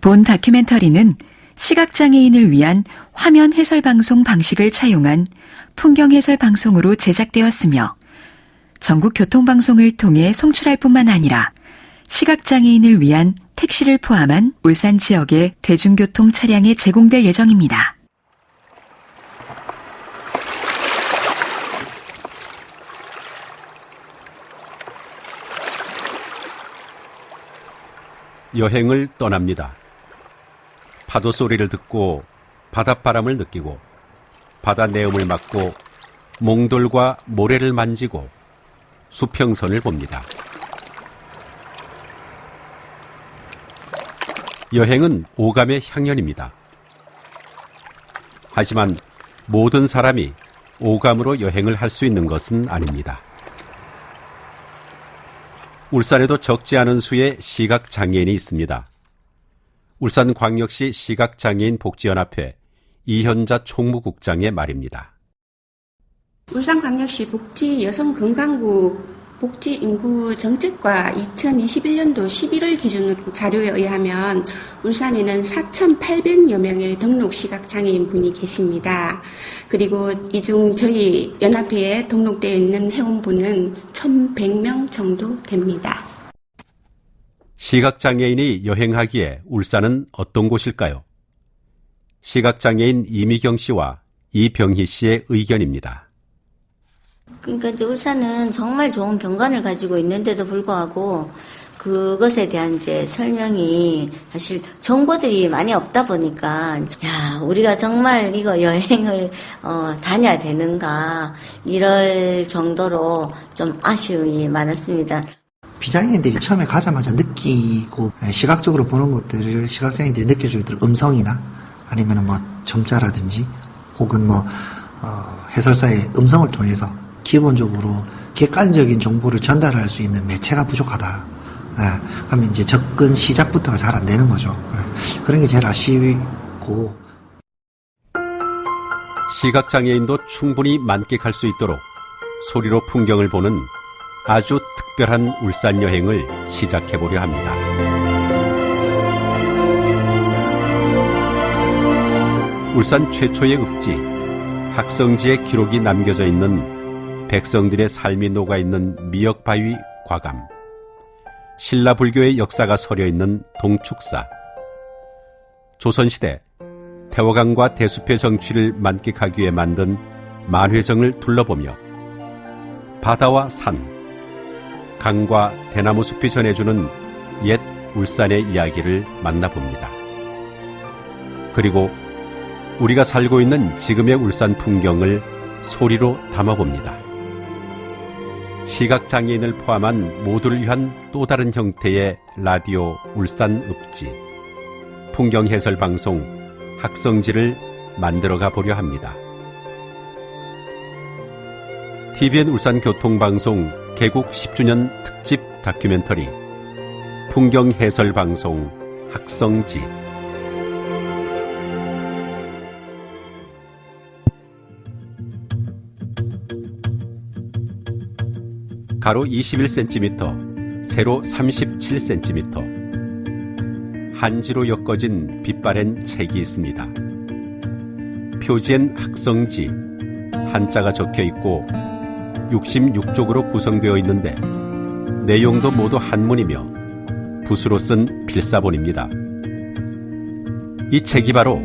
본 다큐멘터리는 시각장애인을 위한 화면 해설 방송 방식을 차용한 풍경 해설 방송으로 제작되었으며 전국 교통방송을 통해 송출할 뿐만 아니라 시각장애인을 위한 택시를 포함한 울산 지역의 대중교통 차량에 제공될 예정입니다. 여행을 떠납니다. 파도 소리를 듣고 바닷바람을 느끼고 바다 내음을 맡고 몽돌과 모래를 만지고 수평선을 봅니다. 여행은 오감의 향연입니다. 하지만 모든 사람이 오감으로 여행을 할 수 있는 것은 아닙니다. 울산에도 적지 않은 수의 시각장애인이 있습니다. 울산광역시 시각장애인 복지연합회 이현자 총무국장의 말입니다. 울산광역시 복지여성건강부 복지인구정책과 2021년도 11월 기준으로 자료에 의하면 울산에는 4,800여 명의 등록 시각장애인 분이 계십니다. 그리고 이 중 저희 연합회에 등록되어 있는 회원분은 1,100명 정도 됩니다. 시각장애인이 여행하기에 울산은 어떤 곳일까요? 시각장애인 이미경 씨와 이병희 씨의 의견입니다. 그러니까 이제 울산은 정말 좋은 경관을 가지고 있는데도 불구하고 그것에 대한 이제 설명이 사실 정보들이 많이 없다 보니까 야 우리가 정말 이거 여행을 다녀야 되는가 이럴 정도로 좀 아쉬움이 많았습니다. 비장애인들이 처음에 가자마자 느끼고 시각적으로 보는 것들을 시각장애인들이 느낄 수 있도록 음성이나 아니면 뭐 점자라든지 혹은 뭐 해설사의 음성을 통해서 기본적으로 객관적인 정보를 전달할 수 있는 매체가 부족하다. 그러면 이제 접근 시작부터가 잘 안 되는 거죠. 그런 게 제일 아쉬고. 시각장애인도 충분히 만끽할 수 있도록 소리로 풍경을 보는 아주 특별한 울산 여행을 시작해보려 합니다. 울산 최초의 읍지, 학성지의 기록이 남겨져 있는 백성들의 삶이 녹아있는 미역바위 과감, 신라불교의 역사가 서려있는 동축사, 조선시대 태화강과 대숲의 정취를 만끽하기 위해 만든 만회정을 둘러보며 바다와 산, 강과 대나무 숲이 전해주는 옛 울산의 이야기를 만나봅니다. 그리고 우리가 살고 있는 지금의 울산 풍경을 소리로 담아봅니다. 시각장애인을 포함한 모두를 위한 또 다른 형태의 라디오 울산 읍지, 풍경 해설 방송 학성지를 만들어가 보려 합니다. TVN 울산 교통방송 개국 10주년 특집 다큐멘터리 풍경 해설 방송 학성지. 가로 21cm, 세로 37cm. 한지로 엮어진 빛바랜 책이 있습니다. 표지엔 학성지, 한자가 적혀 있고 66쪽으로 구성되어 있는데 내용도 모두 한문이며 붓으로 쓴 필사본입니다. 이 책이 바로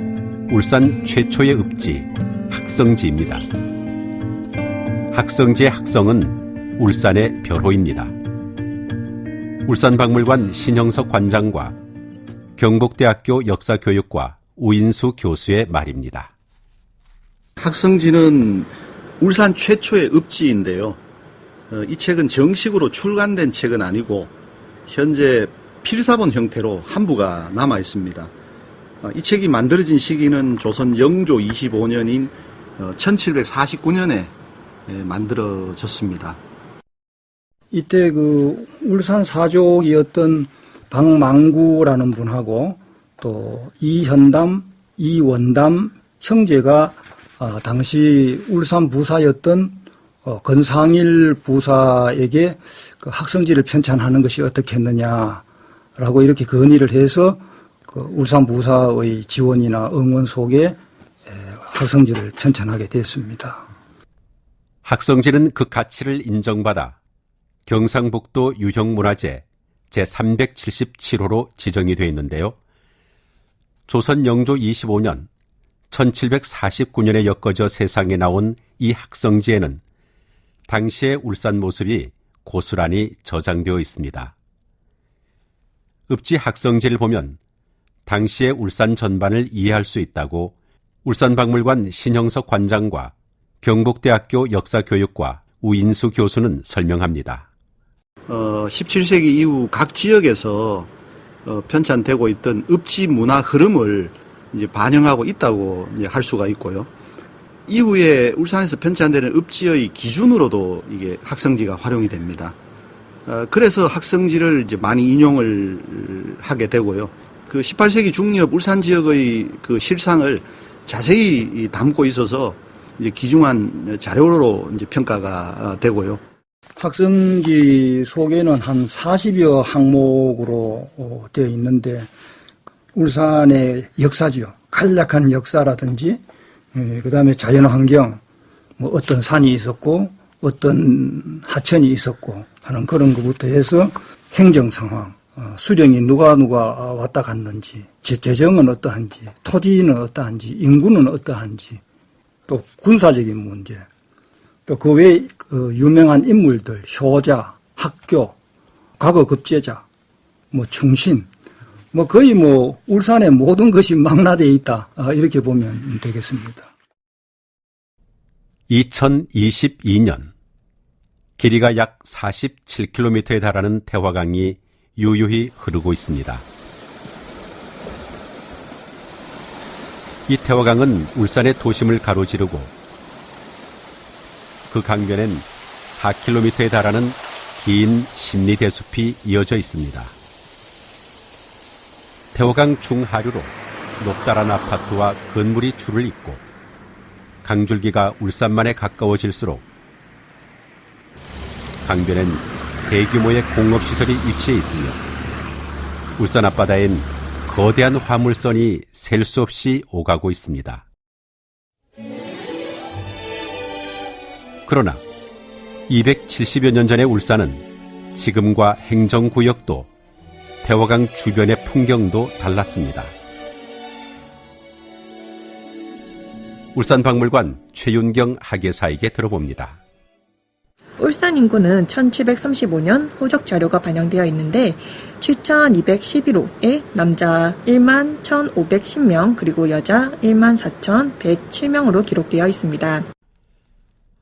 울산 최초의 읍지 학성지입니다. 학성지의 학성은 울산의 벼호입니다. 울산박물관 신형석 관장과 경북대학교 역사교육과 우인수 교수의 말입니다. 학성지는 울산 최초의 읍지인데요. 이 책은 정식으로 출간된 책은 아니고 현재 필사본 형태로 한부가 남아 있습니다. 이 책이 만들어진 시기는 조선 영조 25년인 1749년에 만들어졌습니다. 이때 그 울산 사족이었던 박망구라는 분하고 또 이현담, 이원담 형제가 당시 울산 부사였던 건상일 부사에게 그 학성지를 편찬하는 것이 어떻겠느냐라고 이렇게 건의를 해서 그 울산부사의 지원이나 응원 속에 학성지를 편찬하게 됐습니다. 학성지는 그 가치를 인정받아 경상북도 유형문화재 제377호로 지정이 되어 있는데요. 조선 영조 25년 1749년에 엮어져 세상에 나온 이 학성지에는 당시의 울산 모습이 고스란히 저장되어 있습니다. 읍지 학성지를 보면 당시의 울산 전반을 이해할 수 있다고 울산박물관 신형석 관장과 경북대학교 역사교육과 우인수 교수는 설명합니다. 17세기 이후 각 지역에서 편찬되고 있던 읍지 문화 흐름을 이제 반영하고 있다고 이제 할 수가 있고요. 이후에 울산에서 편찬되는 읍지의 기준으로도 이게 학성지가 활용이 됩니다. 그래서 학성지를 이제 많이 인용을 하게 되고요. 그 18세기 중엽 울산 지역의 그 실상을 자세히 담고 있어서 이제 귀중한 자료로 이제 평가가 되고요. 학성지 속에는 한 40여 항목으로 되어 있는데 울산의 역사지요. 간략한 역사라든지 그다음에 자연환경, 뭐 어떤 산이 있었고 어떤 하천이 있었고 하는 그런 것부터 해서 행정상황, 수령이 누가 왔다 갔는지, 재정은 어떠한지, 토지는 어떠한지, 인구는 어떠한지, 또 군사적인 문제, 또 그 외에 유명한 인물들, 효자, 학교, 과거 급제자, 뭐 충신, 뭐 거의 뭐 울산의 모든 것이 망라되어 있다, 이렇게 보면 되겠습니다. 2022년 길이가 약 47km에 달하는 태화강이 유유히 흐르고 있습니다. 이 태화강은 울산의 도심을 가로지르고 그 강변엔 4km에 달하는 긴 심리대숲이 이어져 있습니다. 태화강 중하류로 높다란 아파트와 건물이 줄을 잇고 강줄기가 울산만에 가까워질수록 강변엔 대규모의 공업시설이 위치해 있으며 울산 앞바다엔 거대한 화물선이 셀 수 없이 오가고 있습니다. 그러나 270여 년 전의 울산은 지금과 행정구역도 태화강 주변의 풍경도 달랐습니다. 울산박물관 최윤경 학예사에게 들어봅니다. 울산 인구는 1735년 호적 자료가 반영되어 있는데 7,211호에 남자 1만 1,510명 그리고 여자 1만 4,107명으로 기록되어 있습니다.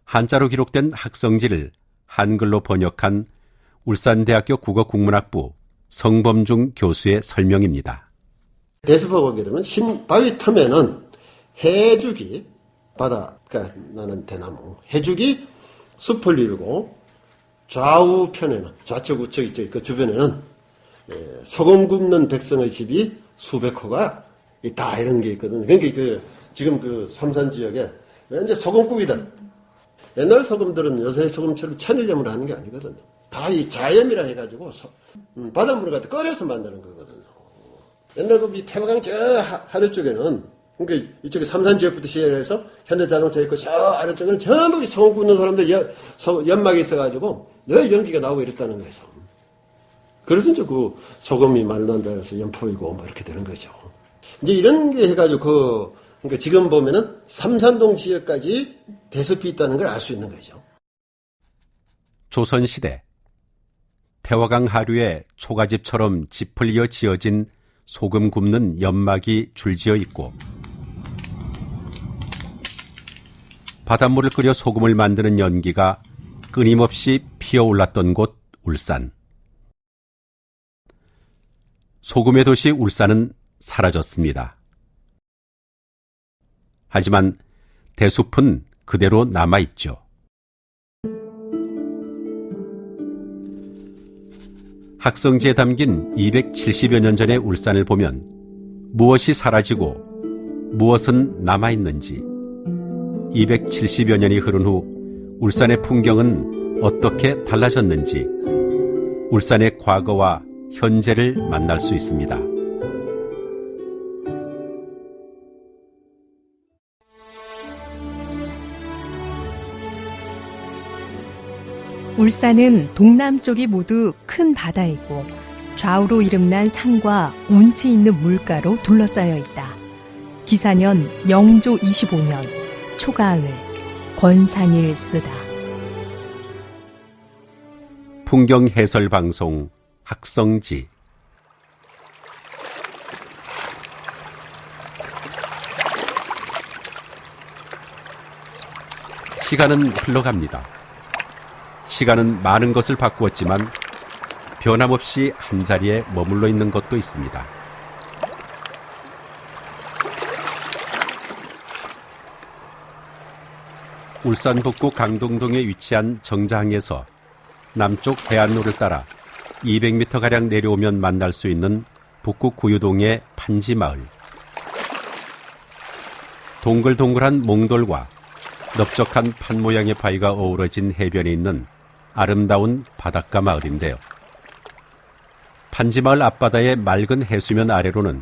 한자로 기록된 학성지를 한글로 번역한 울산대학교 국어국문학부 성범중 교수의 설명입니다. 대숲을 보게 되면 바위 틈에는 해죽이 바다가 나는 대나무 해죽이 숲을 이루고 좌우편에는 좌측 우측 그 주변에는 소금 굽는 백성의 집이 수백 호가 있다 이런 게 있거든요. 그러니까 지금 그 삼산 지역에 이제 소금국이다. 옛날 소금들은 요새 소금처럼 천일염을 하는 게 아니거든요. 다 이 자염이라 해가지고 바닷물을 갖다 끓여서 만드는 거거든요. 옛날 그 태화강 저 하늘 쪽에는 그러니까 이쪽에 삼산 지역부터 시작해서 현대자동차 있고 저 아래쪽에는 전부 소금 굽는 사람들 연막이 있어가지고 늘 연기가 나오고 이랬다는 거죠. 그래서 이제 그 소금이 말로 한다 해서 연포이고 뭐 이렇게 되는 거죠. 이제 이런 게 해가지고 그러니까 지금 보면은 삼산동 지역까지 대숲이 있다는 걸 알 수 있는 거죠. 조선시대 태화강 하류에 초가집처럼 짚을 이어 지어진 소금 굽는 연막이 줄지어 있고 바닷물을 끓여 소금을 만드는 연기가 끊임없이 피어올랐던 곳 울산. 소금의 도시 울산은 사라졌습니다. 하지만 대숲은 그대로 남아있죠. 학성지에 담긴 270여 년 전의 울산을 보면 무엇이 사라지고 무엇은 남아있는지 270여 년이 흐른 후 울산의 풍경은 어떻게 달라졌는지 울산의 과거와 현재를 만날 수 있습니다. 울산은 동남쪽이 모두 큰 바다이고 좌우로 이름난 산과 운치 있는 물가로 둘러싸여 있다. 기사년 영조 25년 초가을 권상일 쓰다. 풍경 해설 방송 학성지. 시간은 흘러갑니다. 시간은 많은 것을 바꾸었지만 변함없이 한자리에 머물러 있는 것도 있습니다. 울산 북구 강동동에 위치한 정자항에서 남쪽 해안로를 따라 200m가량 내려오면 만날 수 있는 북구 구유동의 판지마을. 동글동글한 몽돌과 넓적한 판 모양의 바위가 어우러진 해변에 있는 아름다운 바닷가 마을인데요. 판지마을 앞바다의 맑은 해수면 아래로는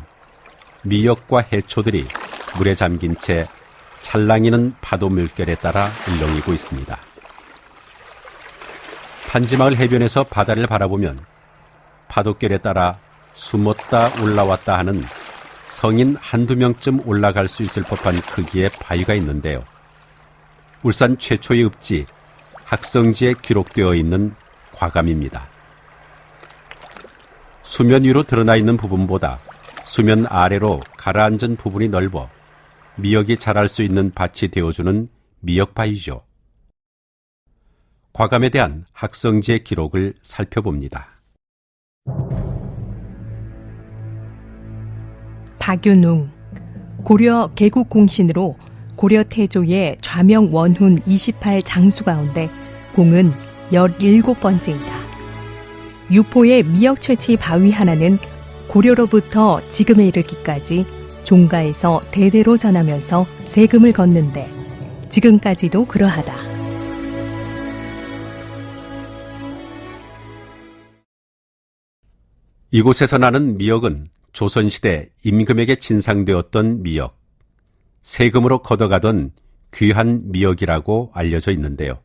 미역과 해초들이 물에 잠긴 채 찰랑이는 파도 물결에 따라 울렁이고 있습니다. 판지마을 해변에서 바다를 바라보면 파도결에 따라 숨었다 올라왔다 하는 성인 한두 명쯤 올라갈 수 있을 법한 크기의 바위가 있는데요. 울산 최초의 읍지 학성지에 기록되어 있는 과감입니다. 수면 위로 드러나 있는 부분보다 수면 아래로 가라앉은 부분이 넓어 미역이 자랄 수 있는 밭이 되어주는 미역바위죠. 과감에 대한 학성지의 기록을 살펴봅니다. 박윤웅, 고려 개국공신으로 고려 태조의 좌명 원훈 28 장수 가운데 공은 17번째이다. 유포의 미역 채취 바위 하나는 고려로부터 지금에 이르기까지 종가에서 대대로 전하면서 세금을 걷는데 지금까지도 그러하다. 이곳에서 나는 미역은 조선시대 임금에게 진상되었던 미역, 세금으로 걷어가던 귀한 미역이라고 알려져 있는데요.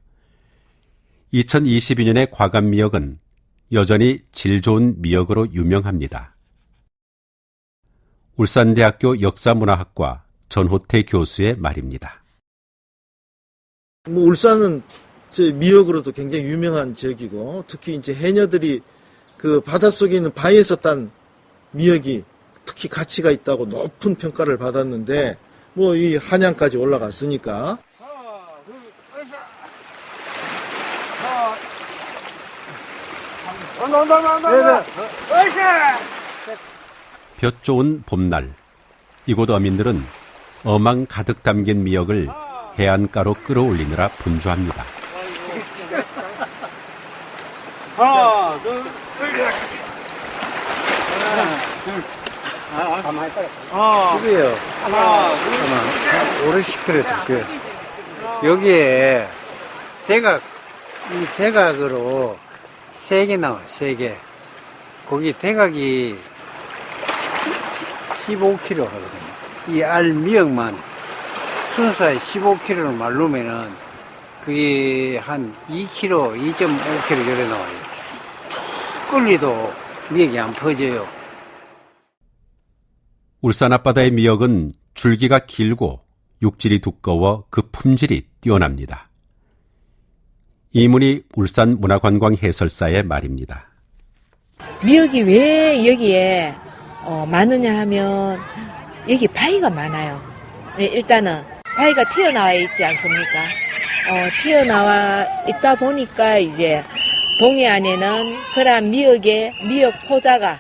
2022년의 과감 미역은 여전히 질 좋은 미역으로 유명합니다. 울산대학교 역사문화학과 전호태 교수의 말입니다. 울산은 미역으로도 굉장히 유명한 지역이고, 특히 이제 해녀들이 그 바닷속에 있는 바위에서 딴 미역이 특히 가치가 있다고 높은 평가를 받았는데, 뭐 이 한양까지 올라갔으니까. 볕 좋은 봄날, 이곳 어민들은 어망 가득 담긴 미역을 해안가로 끌어올리느라 분주합니다. 하나, 둘, 그래요. 하나, 오래 시켜줄게. 여기에 대각, 이 대각으로 3개 나와, 3개. 거기 대각이 15kg 하거든요. 이 알 미역만 순수하게 15kg를 말르면은 그게 한 2kg, 2.5kg 요래 나와요. 끓리도 미역이 안 퍼져요. 울산 앞바다의 미역은 줄기가 길고 육질이 두꺼워 그 품질이 뛰어납니다. 이문희 울산문화관광 해설사의 말입니다. 미역이 왜 여기에 많으냐 하면 여기 바위가 많아요. 일단은 바위가 튀어나와 있지 않습니까? 튀어나와 있다 보니까 이제 동해안에는 그러한 미역 포자가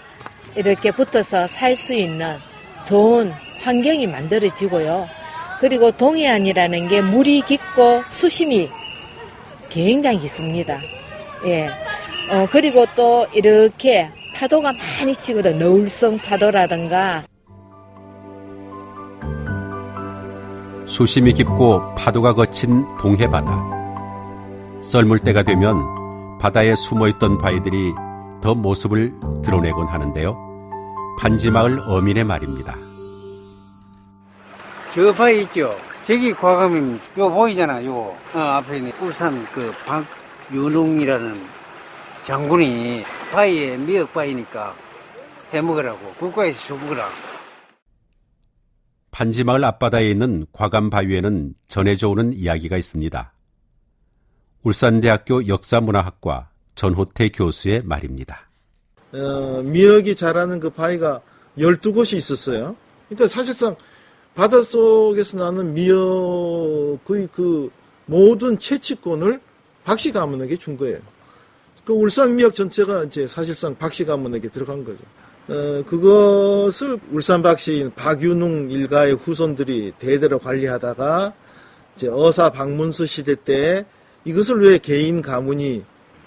이렇게 붙어서 살 수 있는 좋은 환경이 만들어지고요. 그리고 동해안이라는 게 물이 깊고 수심이 굉장히 깊습니다. 예. 그리고 또 이렇게 파도가 많이 치거든. 너울성 파도라든가. 수심이 깊고 파도가 거친 동해바다. 썰물 때가 되면 바다에 숨어있던 바위들이 더 모습을 드러내곤 하는데요. 판지마을 어민의 말입니다. 저 바위 있죠? 저기 과감입니다. 요 보이잖아, 요. 앞에 있는 울산 그 윤웅이라는 장군이 바위에 미역 바위니까 해먹으라고 국가에서 줘먹으라. 판지마을 앞바다에 있는 과감바위에는 전해져 오는 이야기가 있습니다. 울산대학교 역사문화학과 전호태 교수의 말입니다. 미역이 자라는 그 바위가 12곳이 있었어요. 그러니까 사실상 바닷속에서 나는 미역의 그 모든 채취권을 박씨 가문에게 준 거예요. 그 울산 미역 전체가 이제 사실상 박씨 가문에게 들어간 거죠. 그것을 울산 박씨인 박윤웅 일가의 후손들이 대대로 관리하다가 이제 어사 박문수 시대 때 이것을 왜 개인 가문이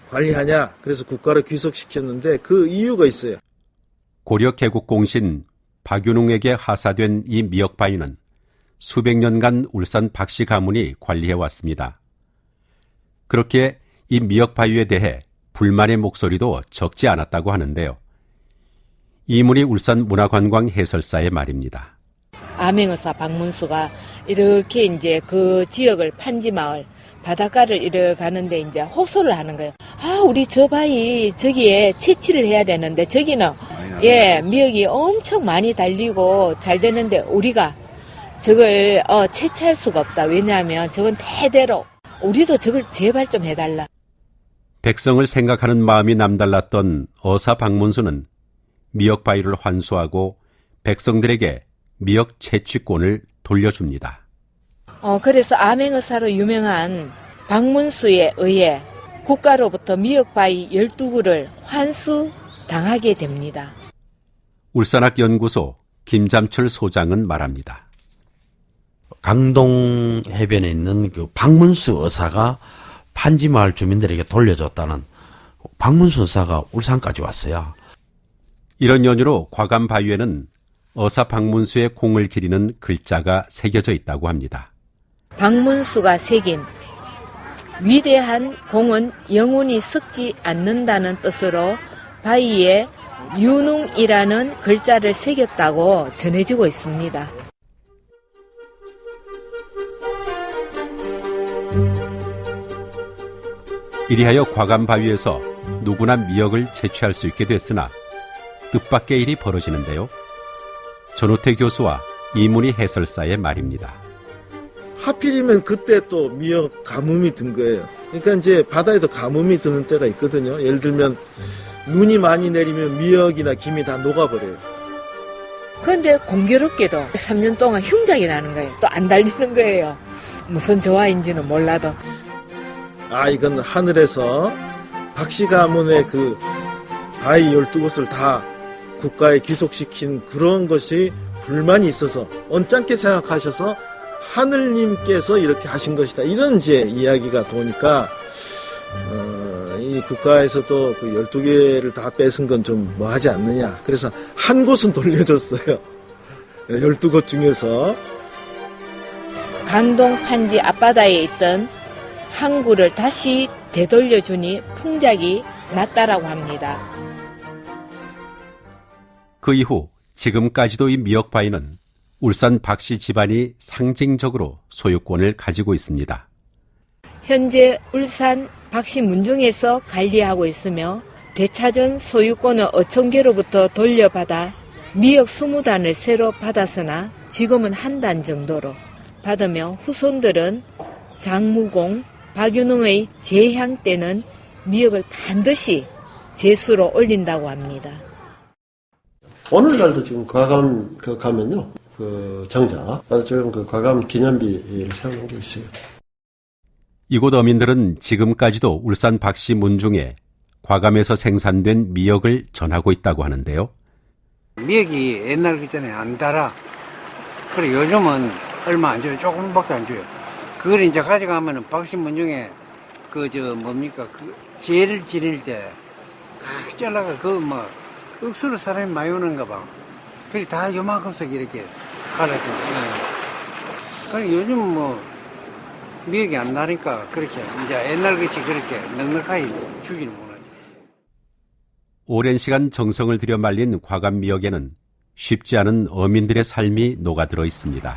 관리하냐? 그래서 국가로 귀속시켰는데 그 이유가 있어요. 고려 개국 공신 박윤웅에게 하사된 이 미역바위는 수백 년간 울산 박씨 가문이 관리해 왔습니다. 그렇게 이 미역바위에 대해 불만의 목소리도 적지 않았다고 하는데요. 이문희 울산문화관광 해설사의 말입니다. 암행어사 박문수가 이렇게 이제 그 지역을 판지마을 바닷가를 이렇게 가는데 이제 호소를 하는 거예요. 아, 우리 저 바위 저기에 채취를 해야 되는데 저기는 미역이 엄청 많이 달리고 잘 되는데 우리가 저걸 채취할 수가 없다. 왜냐하면 저건 대대로 우리도 저걸 제발 좀 해달라. 백성을 생각하는 마음이 남달랐던 어사 박문수는 미역바위를 환수하고 백성들에게 미역 채취권을 돌려줍니다. 그래서 암행어사로 유명한 박문수에 의해 국가로부터 미역바위 12구를 환수당하게 됩니다. 울산학연구소 김잠철 소장은 말합니다. 강동 해변에 있는 그 박문수 어사가 판지마을 주민들에게 돌려줬다는 박문수 어사가 울산까지 왔어요. 이런 연유로 과감바위에는 어사 박문수의 공을 기리는 글자가 새겨져 있다고 합니다. 박문수가 새긴 위대한 공은 영원히 썩지 않는다는 뜻으로 바위에 윤웅이라는 글자를 새겼다고 전해지고 있습니다. 이리하여 과감바위에서 누구나 미역을 채취할 수 있게 됐으나 뜻밖의 일이 벌어지는데요. 전호태 교수와 이문희 해설사의 말입니다. 하필이면 그때 또 미역 가뭄이 든 거예요. 그러니까 이제 바다에도 가뭄이 드는 때가 있거든요. 예를 들면 눈이 많이 내리면 미역이나 김이 다 녹아버려요. 그런데 공교롭게도 3년 동안 흉작이 나는 거예요. 또 안 달리는 거예요. 무슨 조화인지는 몰라도. 이건 하늘에서 박씨 가문의 그 바위 12곳을 다 국가에 귀속시킨 그런 것이 불만이 있어서 언짢게 생각하셔서 하늘님께서 이렇게 하신 것이다. 이런 이제 이야기가 도니까 이 국가에서도 그 12개를 다 뺏은 건 좀 뭐하지 않느냐. 그래서 한 곳은 돌려줬어요. 12곳 중에서. 강동 판지 앞바다에 있던 항구를 다시 되돌려주니 풍작이 났다라고 합니다. 그 이후 지금까지도 이 미역바위는 울산 박씨 집안이 상징적으로 소유권을 가지고 있습니다. 현재 울산 박씨 문중에서 관리하고 있으며 되찾은 소유권은 어촌계로부터 돌려받아 미역 20단을 새로 받았으나 지금은 한 단 정도로 받으며 후손들은 장무공 박윤웅의 제향 때는 미역을 반드시 제수로 올린다고 합니다. 오늘날도 지금 과감 가면요, 그 정자 지금 그 과감 기념비를 세우는 게 있어요. 이곳 어민들은 지금까지도 울산 박씨 문중에 과감에서 생산된 미역을 전하고 있다고 하는데요. 미역이 옛날 그전에 안 달아. 그래 요즘은 얼마 안 줘요. 조금밖에 안 줘요. 그걸 이제 가져가면은 박씨 문중에 그 재를 지낼 때 잘라가 억수로 사람이 많이 오는가 봐. 그래 다 요만큼씩 이렇게 갈아줘. 그래 요즘 미역이 안 나니까 그렇게 이제 옛날같이 그렇게 넉넉하게 주기는 못하죠. 오랜 시간 정성을 들여 말린 과감 미역에는 쉽지 않은 어민들의 삶이 녹아들어 있습니다.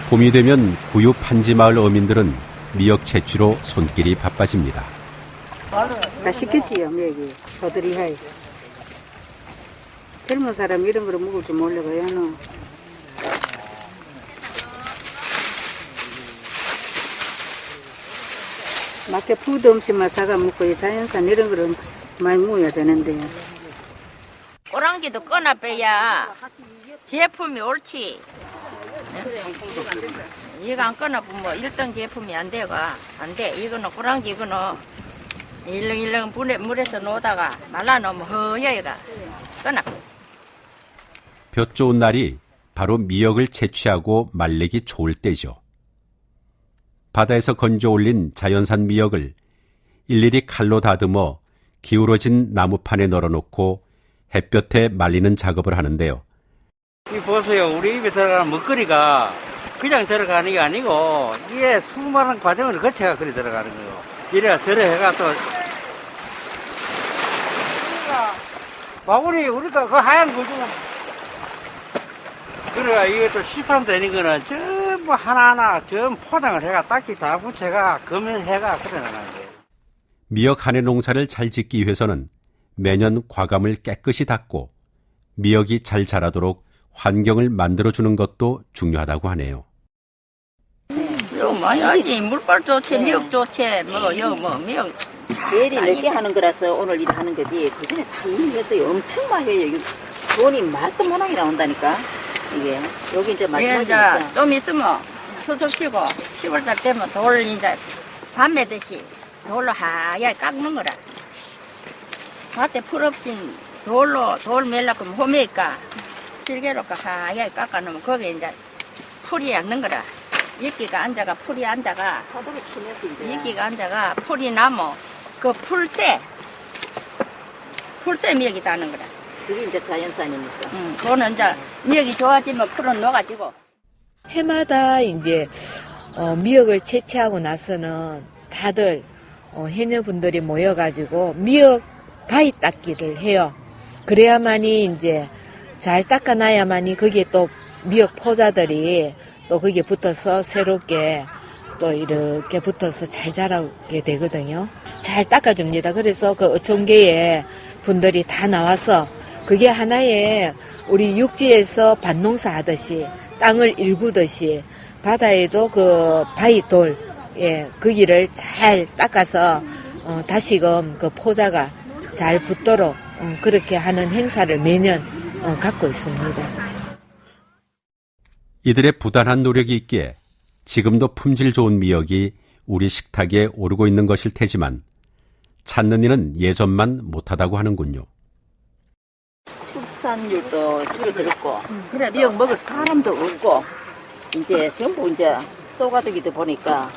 봄이 되면 구유 판지마을 어민들은 미역 채취로 손길이 바빠집니다. 맛있겠지요, 미역이. 버들이하이. 젊은 사람 이런 걸 먹을 줄 모르고요, 너. 마켓 푸드 음식만 사가 먹고 자연산 이런 거를 많이 먹어야 되는데. 꼬랑지도 꺼나 빼야 제품이 옳지. 이거 안 꺼나보면 뭐 1등 제품이 안 돼가. 안 돼. 이거는 꼬랑지 이거는 일렁일렁 물에서 놓다가 말라놓으면 허여가 꺼나. 볕 좋은 날이 바로 미역을 채취하고 말리기 좋을 때죠. 바다에서 건져 올린 자연산 미역을 일일이 칼로 다듬어 기울어진 나무판에 널어놓고 햇볕에 말리는 작업을 하는데요. 이 보세요. 우리 입에 들어가는 먹거리가 그냥 들어가는 게 아니고 이게 수많은 과정을 거쳐가 그리 들어가는 거예요. 이래가 저래 해가 또 바구니 우리가 그 하얀 거 좀 그래가 이게 또 시판되는 거는 전부 하나하나 전부 포장을 해가 딱히 다 붙여가 검열해가 그래 나가는 거예요. 미역 한해 농사를 잘 짓기 위해서는 매년 과감을 깨끗이 닦고 미역이 잘 자라도록 환경을 만들어주는 것도 중요하다고 하네요. 많이 하지. 물빨 좋지, 미역 좋지, 미역. 제일 늦게 하는 거라서 오늘 일 하는 거지. 그 전에 다 일했어요. 엄청 많이 해요. 이거 돈이 말도 못하게 나온다니까. 이게 여기 이제 마지막이니까. 좀 있으면 추석 쉬고 10월달 되면 돌 이제 밤 매듯이 돌로 하얗게 깎는 거라. 밭에 풀 없인 돌 매려고 하면 호미니까 실개로 하얗게 깎아놓으면 거기에 이제 풀이 앉는 거라. 이끼가 앉아가 풀이 앉아가 파도를 치면서 이제 이끼가 앉아가 풀이 나무 그 풀새 미역이 다는 거라. 그게 이제 자연산이니까. 그거는 이제 미역이 좋아지면 풀은 녹아지고. 해마다 이제 미역을 채취하고 나서는 다들 해녀분들이 모여가지고 미역 바위 닦기를 해요. 그래야만이 이제 잘 닦아놔야만이 거기에 또 미역 포자들이 또 거기에 붙어서 새롭게 또 이렇게 붙어서 잘 자라게 되거든요. 잘 닦아줍니다. 그래서 그 어촌계에 분들이 다 나와서 그게 하나의 우리 육지에서 밭농사 하듯이 땅을 일구듯이 바다에도 그 바위돌, 거기를 잘 닦아서 다시금 그 포자가 잘 붙도록 그렇게 하는 행사를 매년 갖고 있습니다. 이들의 부단한 노력이 있기에 지금도 품질 좋은 미역이 우리 식탁에 오르고 있는 것일 테지만 찾는 이는 예전만 못하다고 하는군요. 출산율도 줄어들었고 미역 먹을 사람도 없고 이제 전부 이제 소가족이다 보니까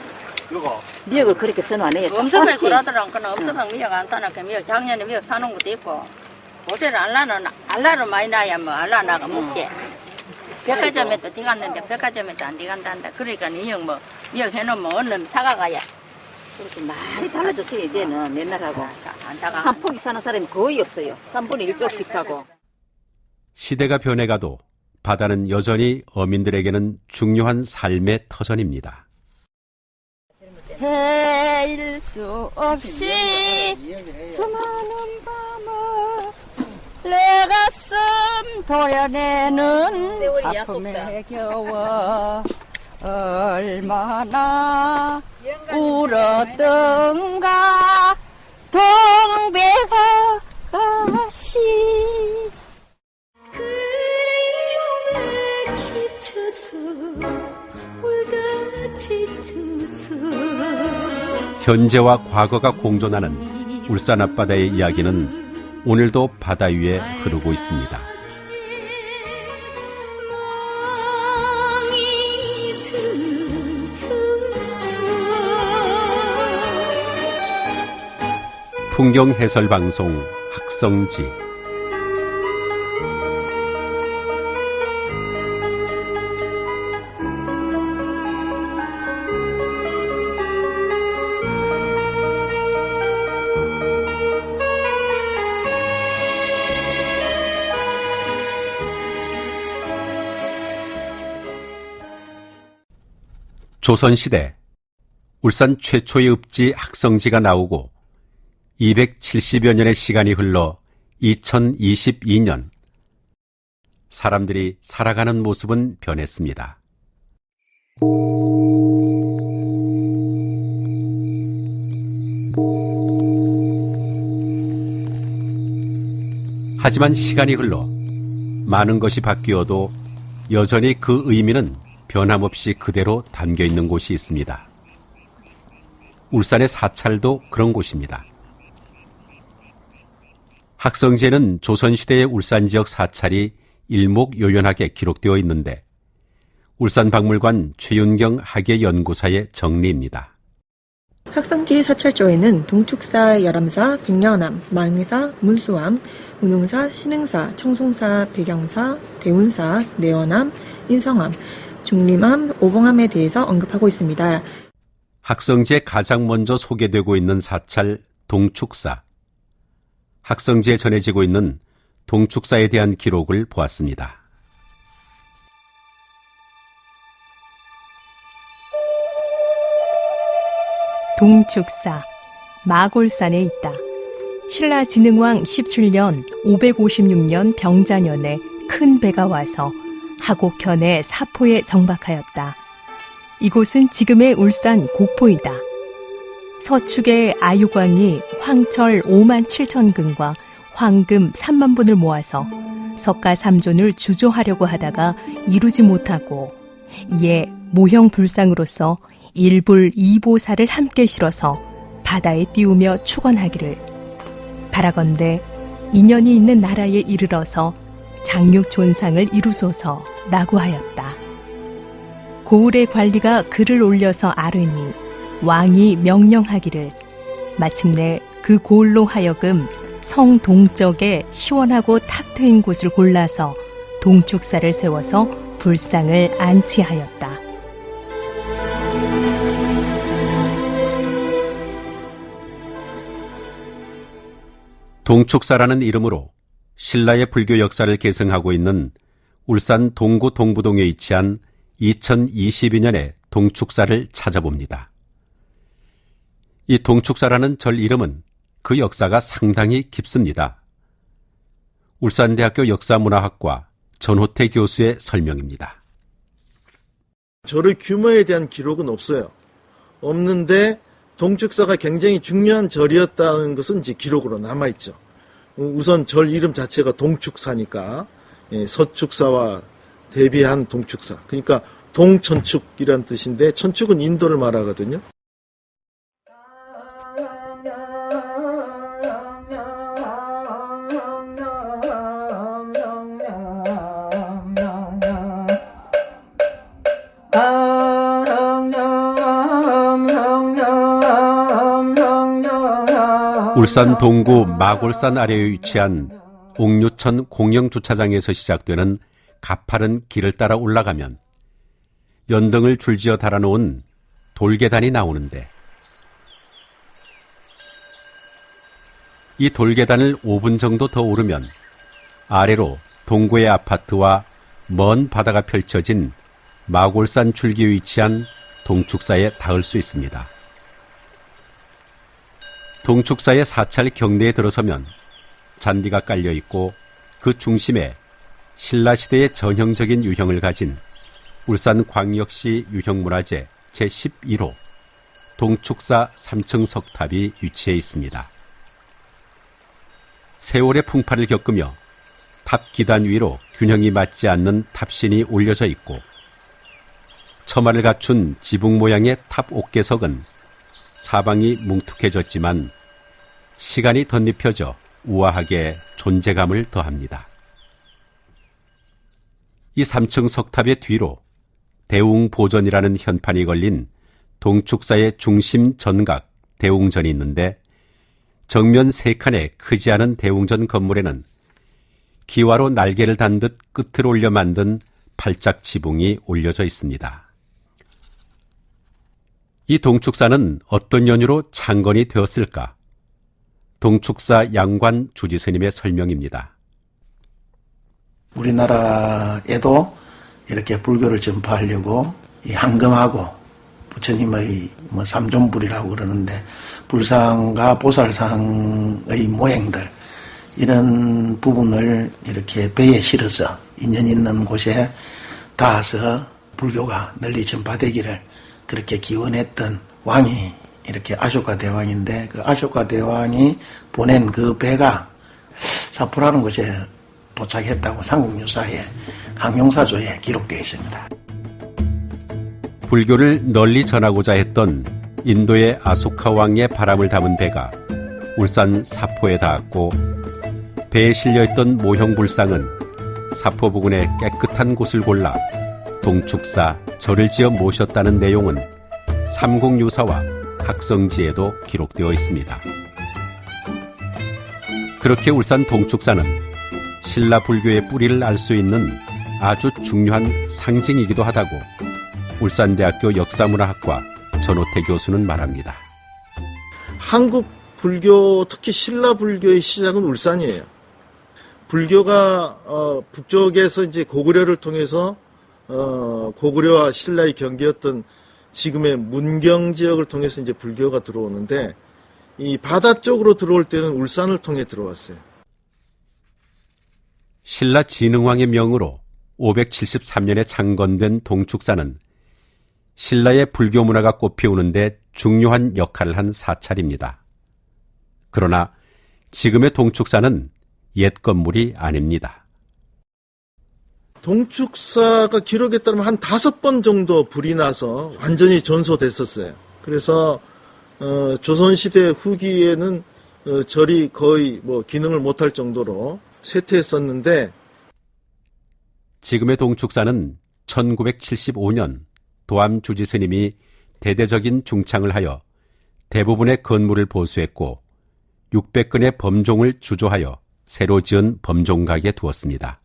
미역을 그렇게 선호 안 해요. 엄서방 그러더라고는 엄서방 미역 안 따놓게 미역 작년에 미역 사놓은 것도 있고 모델 알라로 많이 나야 뭐 알라 나가 먹게. 백화점에도 뒤갔는데 백화점에도 안 뒤간단다. 그러니까 미역 해놓으면 얼른 사가가야. 그렇게 많이 달라졌어요. 이제는 옛날하고 한 포기 사는 사람이 거의 없어요. 3분의 1쪽씩 사고. 시대가 변해가도 바다는 여전히 어민들에게는 중요한 삶의 터전입니다. 헤일 수 없이 수많은 밤을 내 가슴 도려내는 아픔에 겨워 얼마나 울었던가 동백아가씨. 그리움에 지쳐서 울다 지쳐서. 현재와 과거가 공존하는 울산 앞바다의 이야기는 오늘도 바다 위에 흐르고 있습니다. 풍경 해설 방송 학성지. 조선시대 울산 최초의 읍지 학성지가 나오고 270여 년의 시간이 흘러 2022년 사람들이 살아가는 모습은 변했습니다. 하지만 시간이 흘러 많은 것이 바뀌어도 여전히 그 의미는 변함없이 그대로 담겨 있는 곳이 있습니다. 울산의 사찰도 그런 곳입니다. 학성지에는 조선시대의 울산 지역 사찰이 일목요연하게 기록되어 있는데 울산박물관 최윤경 학예연구사의 정리입니다. 학성지 사찰조에는 동축사, 열암사, 백려암, 망의사, 문수암, 운흥사, 신흥사, 청송사, 백영사, 대운사, 내원암, 인성암, 중림암, 오봉암에 대해서 언급하고 있습니다. 학성지에 가장 먼저 소개되고 있는 사찰 동축사. 학성지에 전해지고 있는 동축사에 대한 기록을 보았습니다. 동축사, 마골산에 있다. 신라 진흥왕 17년 556년 병자년에 큰 배가 와서 하곡현의 사포에 정박하였다. 이곳은 지금의 울산 곡포이다. 서축의 아유광이 황철 5만 7천 근과 황금 3만 분을 모아서 석가 3존을 주조하려고 하다가 이루지 못하고 이에 모형 불상으로서 일불 2보살을 함께 실어서 바다에 띄우며 축원하기를 바라건대 인연이 있는 나라에 이르러서 장육존상을 이루소서라고 하였다. 고을의 관리가 글을 올려서 아뢰니 왕이 명령하기를 마침내 그 고을로 하여금 성 동쪽에 시원하고 탁 트인 곳을 골라서 동축사를 세워서 불상을 안치하였다. 동축사라는 이름으로 신라의 불교 역사를 계승하고 있는 울산 동구 동부동에 위치한 2022년의 동축사를 찾아봅니다. 이 동축사라는 절 이름은 그 역사가 상당히 깊습니다. 울산대학교 역사문화학과 전호태 교수의 설명입니다. 절의 규모에 대한 기록은 없어요. 없는데 동축사가 굉장히 중요한 절이었다는 것은 이제 기록으로 남아있죠. 우선 절 이름 자체가 동축사니까 서축사와 대비한 동축사. 그러니까 동천축이라는 뜻인데 천축은 인도를 말하거든요. 울산 동구 마골산 아래에 위치한 옥류천 공영주차장에서 시작되는 가파른 길을 따라 올라가면 연등을 줄지어 달아놓은 돌계단이 나오는데 이 돌계단을 5분 정도 더 오르면 아래로 동구의 아파트와 먼 바다가 펼쳐진 마골산 줄기에 위치한 동축사에 닿을 수 있습니다. 동축사의 사찰 경내에 들어서면 잔디가 깔려있고 그 중심에 신라시대의 전형적인 유형을 가진 울산광역시 유형문화재 제11호 동축사 3층 석탑이 위치해 있습니다. 세월의 풍파를 겪으며 탑 기단 위로 균형이 맞지 않는 탑신이 올려져 있고 처마를 갖춘 지붕 모양의 탑 옥계석은 사방이 뭉툭해졌지만 시간이 덧입혀져 우아하게 존재감을 더합니다. 이 3층 석탑의 뒤로 대웅보전이라는 현판이 걸린 동축사의 중심 전각 대웅전이 있는데 정면 3칸의 크지 않은 대웅전 건물에는 기와로 날개를 단 듯 끝을 올려 만든 팔짝 지붕이 올려져 있습니다. 이 동축사는 어떤 연유로 창건이 되었을까? 동축사 양관 주지스님의 설명입니다. 우리나라에도 이렇게 불교를 전파하려고 이 황금하고 부처님의 뭐 삼존불이라고 그러는데 불상과 보살상의 모형들 이런 부분을 이렇게 배에 실어서 인연 있는 곳에 닿아서 불교가 널리 전파되기를 그렇게 기원했던 왕이 이렇게 아쇼카 대왕인데 그 아쇼카 대왕이 보낸 그 배가 삿포로라는 곳에 도착했다고 삼국유사에 강용사조에 기록되어 있습니다. 불교를 널리 전하고자 했던 인도의 아소카 왕의 바람을 담은 배가 울산 사포에 닿았고 배에 실려있던 모형 불상은 사포 부근의 깨끗한 곳을 골라 동축사 절을 지어 모셨다는 내용은 삼국유사와 학성지에도 기록되어 있습니다. 그렇게 울산 동축사는 신라 불교의 뿌리를 알 수 있는 아주 중요한 상징이기도 하다고 울산대학교 역사문화학과 전호태 교수는 말합니다. 한국 불교, 특히 신라 불교의 시작은 울산이에요. 불교가 북쪽에서 이제 고구려를 통해서 고구려와 신라의 경계였던 지금의 문경 지역을 통해서 이제 불교가 들어오는데 이 바다 쪽으로 들어올 때는 울산을 통해 들어왔어요. 신라 진흥왕의 명으로 573년에 창건된 동축사는 신라의 불교 문화가 꽃피우는데 중요한 역할을 한 사찰입니다. 그러나 지금의 동축사는 옛 건물이 아닙니다. 동축사가 기록에 따르면 한 5번 정도 불이 나서 완전히 전소됐었어요. 그래서 조선시대 후기에는 절이 거의 뭐 기능을 못할 정도로 쇠퇴했었는데 지금의 동축사는 1975년 도암 주지 스님이 대대적인 중창을 하여 대부분의 건물을 보수했고 600건의 범종을 주조하여 새로 지은 범종각에 두었습니다.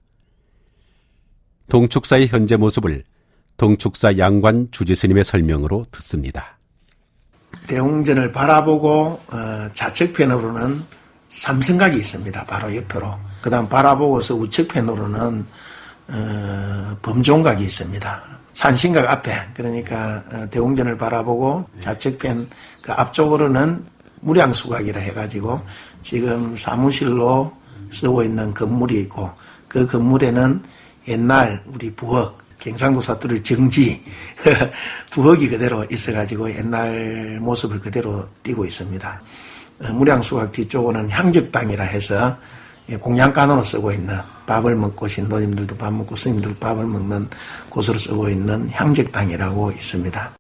동축사의 현재 모습을 동축사 양관 주지 스님의 설명으로 듣습니다. 대웅전을 바라보고 좌측편으로는 삼성각이 있습니다. 바로 옆으로. 그 다음 바라보고서 우측편으로는 범종각이 있습니다. 산신각 앞에, 그러니까 대웅전을 바라보고 좌측편 그 앞쪽으로는 무량수각이라 해가지고 지금 사무실로 쓰고 있는 건물이 있고 그 건물에는 옛날 우리 부엌, 경상도 사투리 정지 부엌이 그대로 있어가지고 옛날 모습을 그대로 띄고 있습니다. 무량수각 뒤쪽으로는 향적당이라 해서 공양간으로 쓰고 있는 밥을 먹고 신도님들도 밥 먹고 스님들도 밥을 먹는 곳으로 쓰고 있는 향적당이라고 있습니다.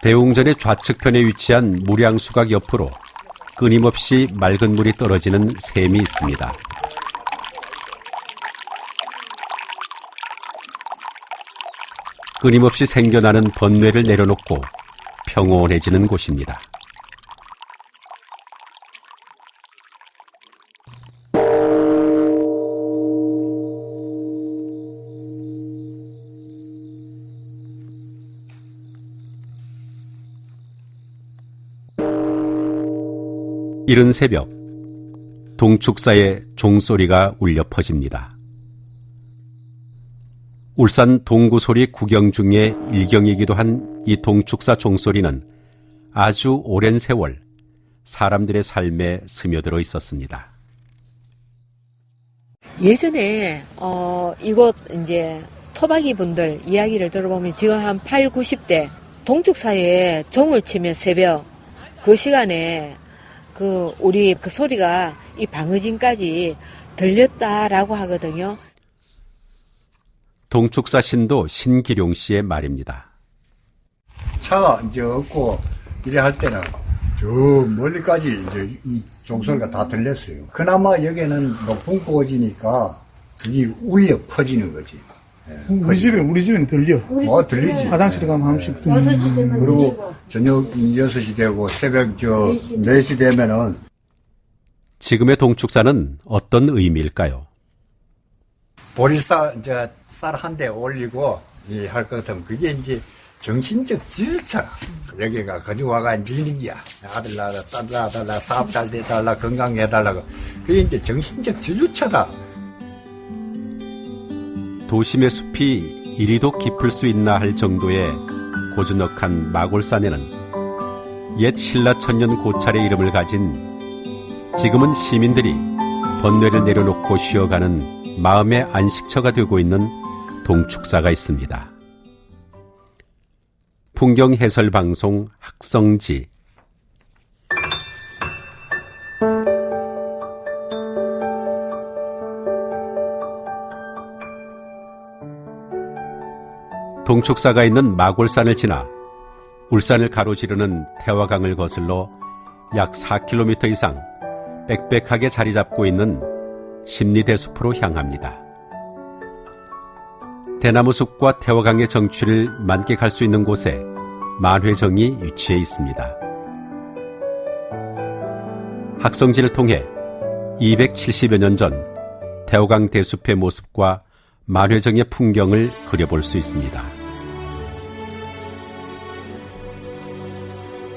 대웅전의 좌측편에 위치한 무량수각 옆으로 끊임없이 맑은 물이 떨어지는 샘이 있습니다. 끊임없이 생겨나는 번뇌를 내려놓고 평온해지는 곳입니다. 이른 새벽, 동축사의 종소리가 울려 퍼집니다. 울산 동구소리 구경 중의 일경이기도 한 이 동축사 종소리는 아주 오랜 세월 사람들의 삶에 스며들어 있었습니다. 예전에 이곳 이제 토박이 분들 이야기를 들어보면 지금 한 8, 90대 동축사에 종을 치면 새벽 그 시간에 우리 그 소리가 이 방어진까지 들렸다라고 하거든요. 동축사 신도 신기룡 씨의 말입니다. 차가 이제 없고 이래 할 때는 저 멀리까지 이제 이 종소리가 다 들렸어요. 그나마 여기는 높은 곳이니까 그게 울려 퍼지는 거지. 우리 집에는 들려. 들리지. 화장실에 가면 한 번씩 들려. 그리고 저녁 6시 되고 새벽 4시 되면은. 지금의 동축사는 어떤 의미일까요? 보리쌀, 쌀 한 대 올리고, 할 것 같으면 그게 이제 정신적 지주처럼. 여기가 거주와가 비는 거야. 아들 낳아라, 딸 낳아달라, 사업 잘 돼달라, 건강해달라고. 그게 이제 정신적 지주처다. 도심의 숲이 이리도 깊을 수 있나 할 정도의 고즈넉한 마골산에는 옛 신라 천년 고찰의 이름을 가진 지금은 시민들이 번뇌를 내려놓고 쉬어가는 마음의 안식처가 되고 있는 동축사가 있습니다. 풍경해설방송 학성지. 동축사가 있는 마골산을 지나 울산을 가로지르는 태화강을 거슬러 약 4km 이상 빽빽하게 자리 잡고 있는 심리대숲으로 향합니다. 대나무숲과 태화강의 정취를 만끽할 수 있는 곳에 만회정이 위치해 있습니다. 학성지를 통해 270여 년 전 태화강 대숲의 모습과 만회정의 풍경을 그려볼 수 있습니다.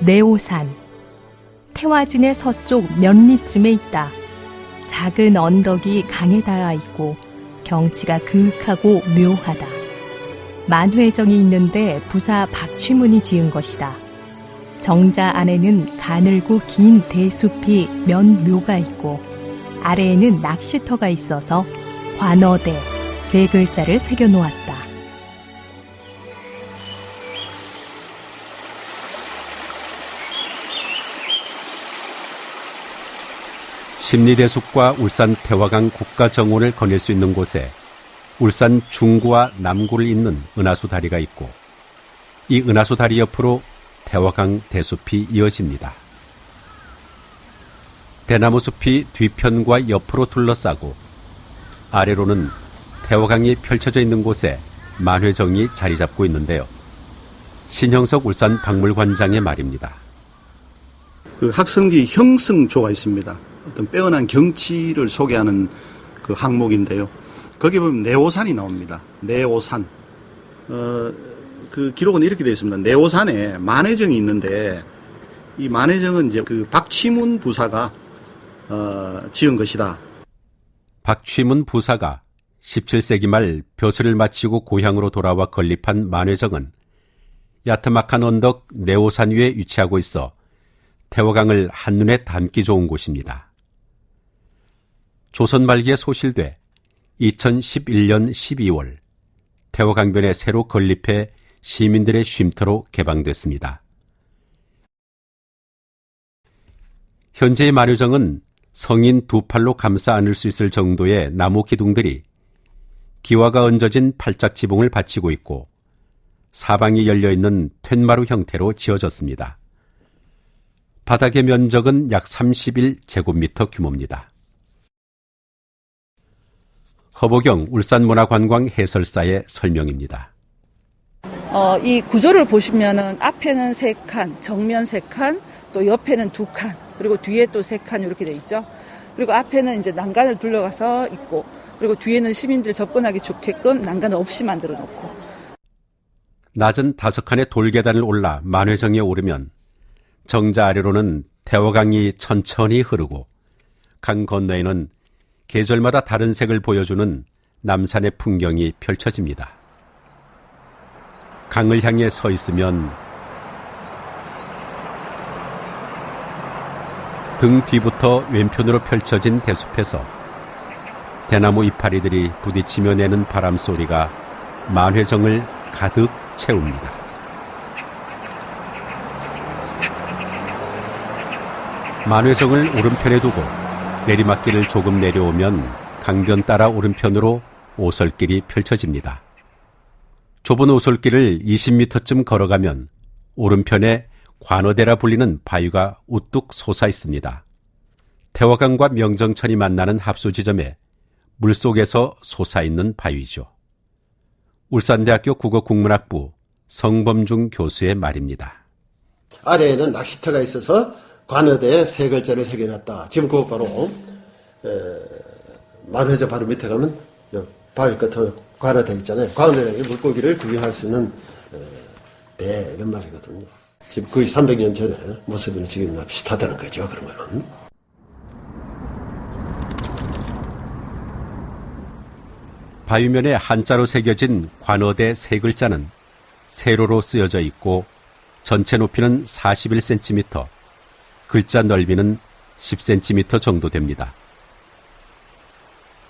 내오산, 태화진의 서쪽 몇 리쯤에 있다. 작은 언덕이 강에 닿아 있고 경치가 그윽하고 묘하다. 만회정이 있는데 부사 박취문이 지은 것이다. 정자 안에는 가늘고 긴 대숲이 몇 묘가 있고 아래에는 낚시터가 있어서 관어대 세 글자를 새겨놓았다. 심리대숲과 울산 태화강 국가정원을 거닐 수 있는 곳에 울산 중구와 남구를 잇는 은하수 다리가 있고 이 은하수 다리 옆으로 태화강 대숲이 이어집니다. 대나무 숲이 뒤편과 옆으로 둘러싸고 아래로는 태화강이 펼쳐져 있는 곳에 만회정이 자리 잡고 있는데요. 신형석 울산 박물관장의 말입니다. 그 학성지 형승조가 있습니다. 어떤 빼어난 경치를 소개하는 그 항목인데요. 거기 보면 내오산이 나옵니다. 내오산. 그 기록은 이렇게 되어 있습니다. 내오산에 만회정이 있는데 이 만회정은 이제 그 박취문 부사가 지은 것이다. 박취문 부사가 17세기 말 벼슬을 마치고 고향으로 돌아와 건립한 만회정은 야트막한 언덕 내오산 위에 위치하고 있어 태화강을 한눈에 담기 좋은 곳입니다. 조선 말기에 소실돼 2011년 12월 태화강변에 새로 건립해 시민들의 쉼터로 개방됐습니다. 현재의 만회정은 성인 두 팔로 감싸 안을 수 있을 정도의 나무 기둥들이 기와가 얹어진 팔짝 지붕을 받치고 있고 사방이 열려있는 툇마루 형태로 지어졌습니다. 바닥의 면적은 약 31제곱미터 규모입니다. 허보경 울산문화관광 해설사의 설명입니다. 이 구조를 보시면은 앞에는 3칸, 정면 3칸, 또 옆에는 2칸, 그리고 뒤에 또 3칸 이렇게 돼 있죠. 그리고 앞에는 이제 난간을 둘러가서 있고, 그리고 뒤에는 시민들 접근하기 좋게끔 난간 없이 만들어 놓고. 낮은 5칸의 돌계단을 올라 만회정에 오르면 정자 아래로는 태화강이 천천히 흐르고 강 건너에는 계절마다 다른 색을 보여주는 남산의 풍경이 펼쳐집니다. 강을 향해 서 있으면 등 뒤부터 왼편으로 펼쳐진 대숲에서 대나무 이파리들이 부딪히며 내는 바람 소리가 만회정을 가득 채웁니다. 만회정을 오른편에 두고 내리막길을 조금 내려오면 강변 따라 오른편으로 오솔길이 펼쳐집니다. 좁은 오솔길을 20m쯤 걸어가면 오른편에 관어대라 불리는 바위가 우뚝 솟아 있습니다. 태화강과 명정천이 만나는 합수 지점에 물속에서 솟아있는 바위죠. 울산대학교 국어국문학부 성범중 교수의 말입니다. 아래에는 낚시터가 있어서 관어대에 3글자를 새겨놨다. 지금 그거 바로 만회정 바로 밑에 가면 바위 끝에 관어대 있잖아요. 관어대에 물고기를 구경할 수 있는 대 이런 말이거든요. 지금 거의 300년 전에 모습이랑 지금이나 비슷하다는 거죠. 그러면은. 바위면에 한자로 새겨진 관어대 세 글자는 세로로 쓰여져 있고 전체 높이는 41cm, 글자 넓이는 10cm 정도 됩니다.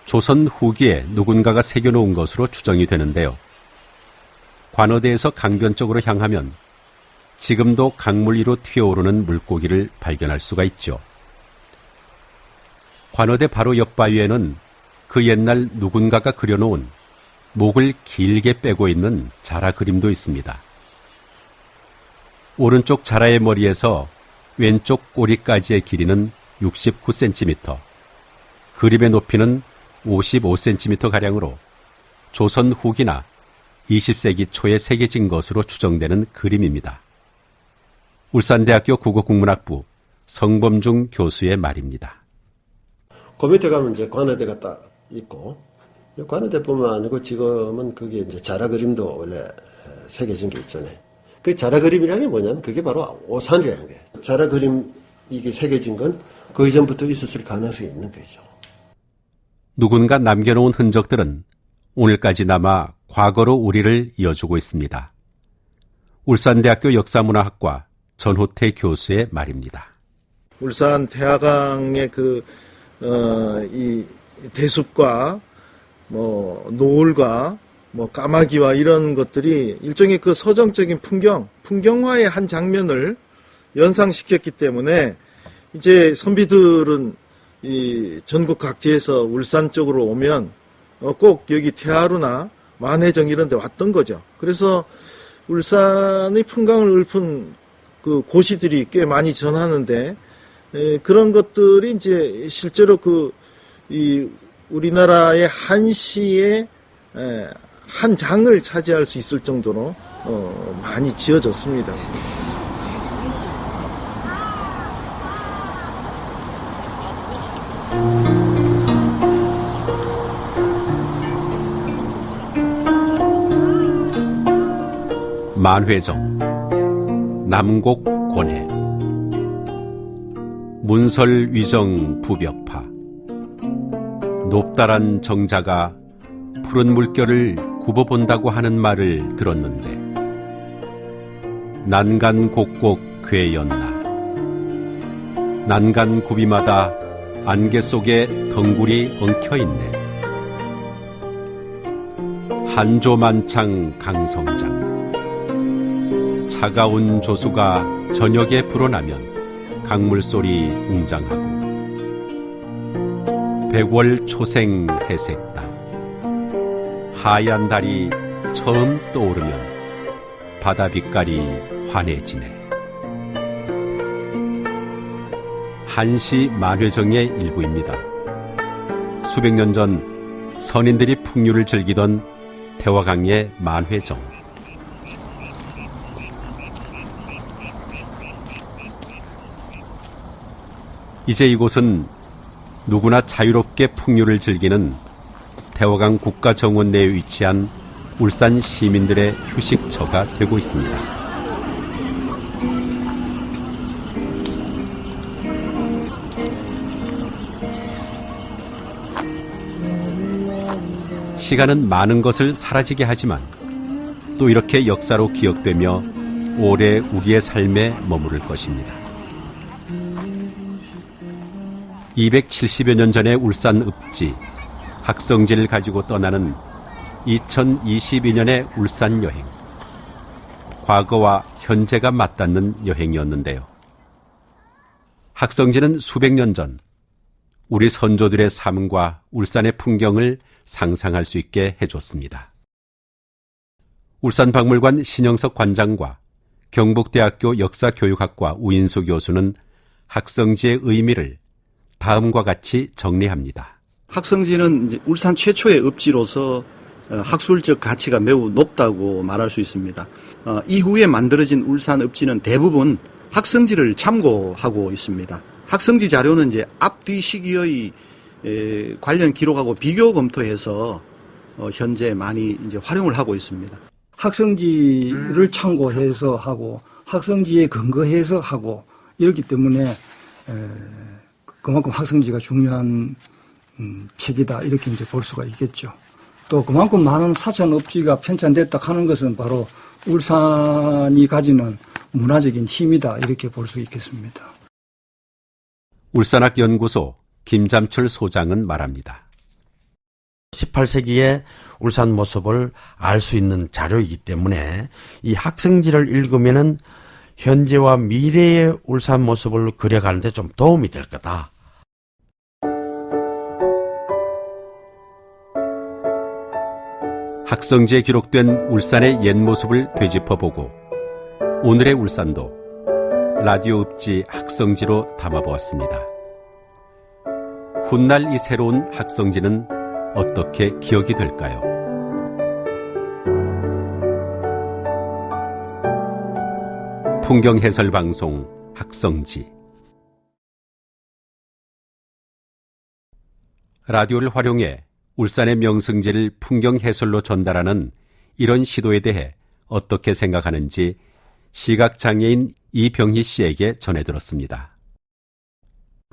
조선 후기에 누군가가 새겨놓은 것으로 추정이 되는데요. 관어대에서 강변 쪽으로 향하면 지금도 강물 위로 튀어오르는 물고기를 발견할 수가 있죠. 관어대 바로 옆 바위에는 그 옛날 누군가가 그려놓은 목을 길게 빼고 있는 자라 그림도 있습니다. 오른쪽 자라의 머리에서 왼쪽 꼬리까지의 길이는 69cm, 그림의 높이는 55cm가량으로 조선 후기나 20세기 초에 새겨진 것으로 추정되는 그림입니다. 울산대학교 국어국문학부 성범중 교수의 말입니다. 그 밑에 가면 이제 관어대가 딱 있고, 관어대뿐만 아니고 지금은 그게 이제 자라 그림도 원래 새겨진 게 있잖아요. 그 자라 그림이라는 게 뭐냐면 그게 바로 오산이라는 거예요. 자라 그림 이게 새겨진 건 그 이전부터 있었을 가능성이 있는 거죠. 누군가 남겨놓은 흔적들은 오늘까지 남아 과거로 우리를 이어주고 있습니다. 울산대학교 역사문화학과 전호태 교수의 말입니다. 울산 태화강의 이 대숲과 노을과 까마귀와 이런 것들이 일종의 그 서정적인 풍경화의 한 장면을 연상시켰기 때문에 이제 선비들은 이 전국 각지에서 울산 쪽으로 오면 꼭 여기 태화루나 만회정 이런 데 왔던 거죠. 그래서 울산의 풍광을 읊은 그 고시들이 꽤 많이 전하는데 그런 것들이 이제 실제로 이 우리나라의 한시의 한 장을 차지할 수 있을 정도로 많이 지어졌습니다. 만회정, 남곡 권해, 문설 위정 부벽파, 높다란 정자가 푸른 물결을 굽어본다고 하는 말을 들었는데 난간 곡곡 괴였나. 난간 굽이마다 안개 속에 덩굴이 엉켜있네. 한조만창 강성장, 차가운 조수가 저녁에 불어나면 강물소리 웅장하고 백월 초생 해색다. 하얀 달이 처음 떠오르면 바다 빛깔이 환해지네. 한시 만회정의 일부입니다. 수백 년 전 선인들이 풍류를 즐기던 태화강의 만회정. 이제 이곳은 누구나 자유롭게 풍류를 즐기는 태화강 국가정원 내에 위치한 울산 시민들의 휴식처가 되고 있습니다. 시간은 많은 것을 사라지게 하지만 또 이렇게 역사로 기억되며 오래 우리의 삶에 머무를 것입니다. 270여 년 전의 울산 읍지 학성지를 가지고 떠나는 2022년의 울산 여행. 과거와 현재가 맞닿는 여행이었는데요. 학성지는 수백 년 전 우리 선조들의 삶과 울산의 풍경을 상상할 수 있게 해줬습니다. 울산박물관 신영석 관장과 경북대학교 역사교육학과 우인수 교수는 학성지의 의미를 다음과 같이 정리합니다. 학성지는 이제 울산 최초의 읍지로서 학술적 가치가 매우 높다고 말할 수 있습니다. 이후에 만들어진 울산 읍지는 대부분 학성지를 참고하고 있습니다. 학성지 자료는 이제 앞뒤 시기의 관련 기록하고 비교 검토해서 현재 많이 이제 활용을 하고 있습니다. 학성지를 참고해서 하고 학성지에 근거해서 하고 이렇기 때문에 그만큼 학성지가 중요한 책이다 이렇게 이제 볼 수가 있겠죠. 또 그만큼 많은 사천업지가 편찬됐다 하는 것은 바로 울산이 가지는 문화적인 힘이다 이렇게 볼 수 있겠습니다. 울산학연구소 김잠출 소장은 말합니다. 18세기의 울산 모습을 알 수 있는 자료이기 때문에 이 학성지를 읽으면은 현재와 미래의 울산 모습을 그려가는데 좀 도움이 될 거다. 학성지에 기록된 울산의 옛 모습을 되짚어보고 오늘의 울산도 라디오 읍지 학성지로 담아보았습니다. 훗날 이 새로운 학성지는 어떻게 기억이 될까요? 풍경해설방송 학성지. 라디오를 활용해 울산의 명승지를 풍경해설로 전달하는 이런 시도에 대해 어떻게 생각하는지 시각장애인 이병희 씨에게 전해들었습니다.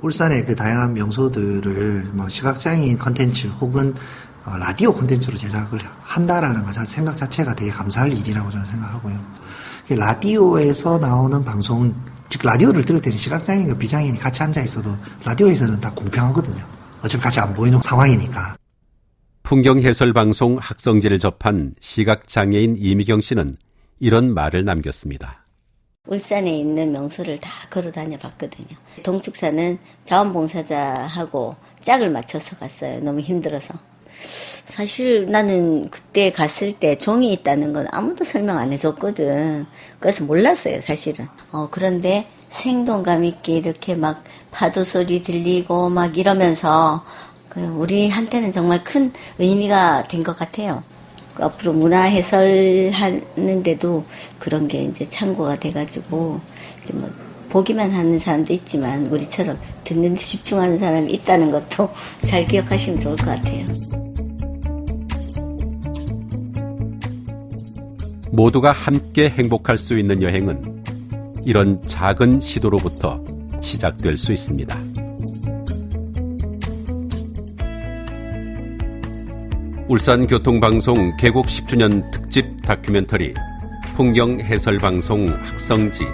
울산의 그 다양한 명소들을 시각장애인 콘텐츠 혹은 라디오 콘텐츠로 제작을 한다라는 것 생각 자체가 되게 감사할 일이라고 저는 생각하고요. 라디오에서 나오는 방송, 즉 라디오를 들을 때는 시각장애인과 비장애인이 같이 앉아 있어도 라디오에서는 다 공평하거든요. 어차피 같이 안 보이는 상황이니까. 풍경해설방송 학성지를 접한 시각장애인 이미경 씨는 이런 말을 남겼습니다. 울산에 있는 명소를 다 걸어 다녀 봤거든요. 동축사는 자원봉사자하고 짝을 맞춰서 갔어요. 너무 힘들어서. 사실 나는 그때 갔을 때 종이 있다는 건 아무도 설명 안 해줬거든. 그래서 몰랐어요, 사실은. 그런데 생동감 있게 이렇게 막 파도 소리 들리고 막 이러면서 우리한테는 정말 큰 의미가 된 것 같아요. 앞으로 문화 해설하는데도 그런 게 이제 참고가 돼가지고 보기만 하는 사람도 있지만 우리처럼 듣는 데 집중하는 사람이 있다는 것도 잘 기억하시면 좋을 것 같아요. 모두가 함께 행복할 수 있는 여행은 이런 작은 시도로부터 시작될 수 있습니다. 울산교통방송 개국 10주년 특집 다큐멘터리 풍경해설방송 학성지.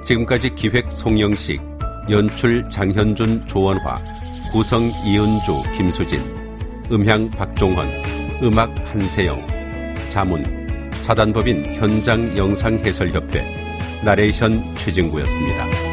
지금까지 기획 송영식, 연출 장현준, 조원화, 구성 이은주, 김수진, 음향 박종헌, 음악 한세영, 자문, 사단법인 현장영상해설협회, 나레이션 최진구였습니다.